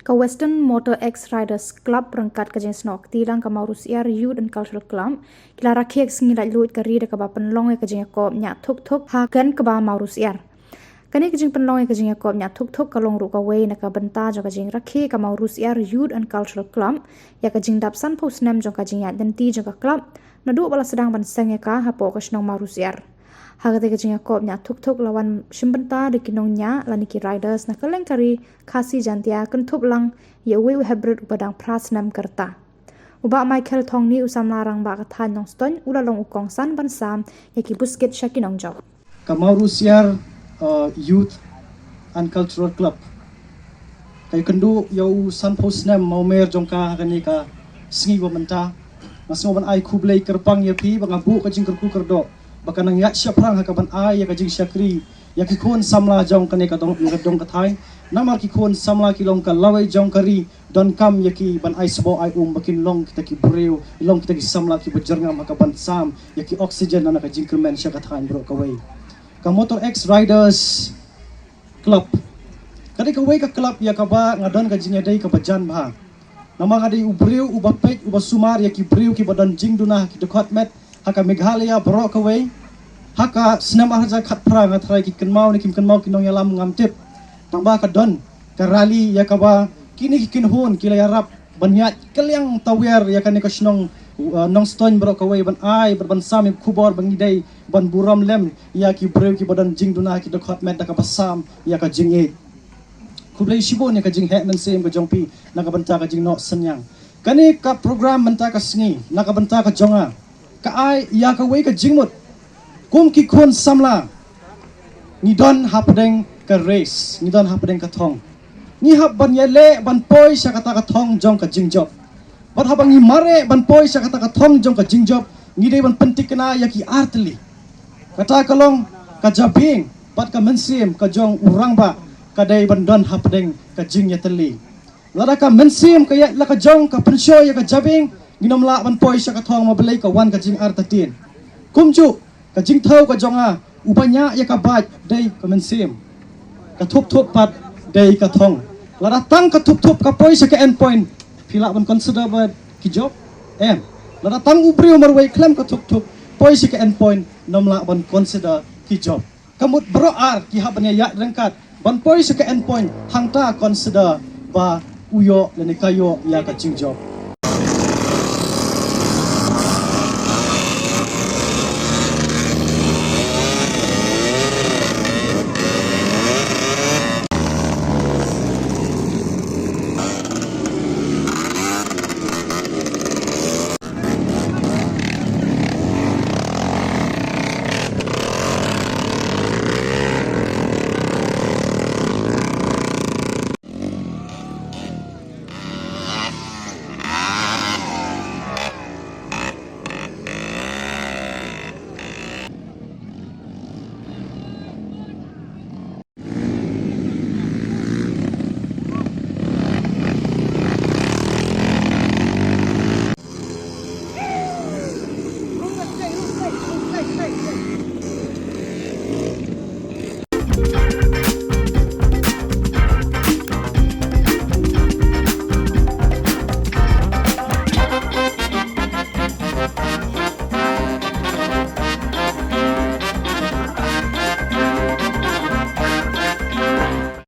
Ka Western Motor X Riders Club berangkat ke jeng snok tilang ka Maurus Air Youth and Cultural Club kila rakyat sengi lat luit ka rida ka ba penlong ke jeng ko nya thuk ha kan ka ba Maurus Air kani ke jeng penlong ke jeng ko nya thuk kalong ru ka wei na ka benta jo ka jeng rakhi ka Maurus Air Youth and Cultural Club ya ka jeng dap san post nam jo ka jeng ya dan ti jo ka club na du bala sedang ban senge ka ha po ka snong Maurus Air Hagate ke jeng ko nya thuk lawan shimbenta de kinongnya laniki riders na kaleng kari khasi jantia kentup lang ye we hybrid upadang prasnam kerta uba Michael Thongni usam larang ba kathan nong ston ulalong ukong san ban sam yaki busket shakinong jaw Maurus Air Youth and Cultural Club kay kendu yau san posnam maumer jongka kani ka sngi wamenta masmo ban ai kublai kerpang yapi bangabu ka jing kerku kerdo baka nang yak syaprang hakaban ay ya jing syakri ya ki khon samla jong kane ka dong ka thai namar ki khon samla ki long ka lawai jong kari don kam ya ki ban ai sbo ai bakin long kita ki breu long kita ki samla ki bujernga hakaban sam ya ki oxygen na ka jing kermen syaka thai bro ka wei ka Motor X Riders Club kadi ka wei ka club ya ka ba ngadon ka jing dai ka bajan ba nama ngadi ubreu ubapet ubasumar ya ki breu ki badan jing duna ki dekat met haka Meghalaya borok kawai haka senam arja khat pra ngatrai ki kenmau ni kim kenmau kinong yalam ngamtip tamba ka don ka rally ya ka ba kini ki kinhun kila yarap banyat kaliang tawer ya kan ka snong nong stone borok kawai ban ai ban sam kubor bangi dai ban buram lem ya ki breu ki badan jing duna ki dokhat met ka pasam ya ka jing e kublai shibo ni ka jing het nan sem ka jongpi na ka banta ka jing no senyang kani ka program banta ka sngi na ka banta ka jonga ka ai ya ka wei ka jingmut kum ki khon samla ni don hapdeng ka race ni don hapdeng ka thong ni hap ban yele ban poi sa kata ka thong jong ka jingjob bat habang ni mare ban poi sa kata ka thong jong ka jingjob ni dei ban pentik na ya ki artli kata kalong ka jabing bat ka mensim ka jong urang ba ka dei ban don hapdeng ka jing yatli lada ka mensim ka ya la ka jong ka pensyo ya ka jabing ginom la ban poi sa ka thong ma belai ka wan ka jing artatin kumju ka jing thau ka jonga upanya ya ka baj dei ka mensim ka thup pat dei ka thong la datang ka thup ka poi sa ka endpoint pila ban consider ba ki job la datang ubriu marwai klem ka thup poi sa ka endpoint nom la ban consider ki job kamut bro ar ki habanya ya rengkat ban poi sa ka endpoint hangta consider ba uyo le kayo ya ka jing job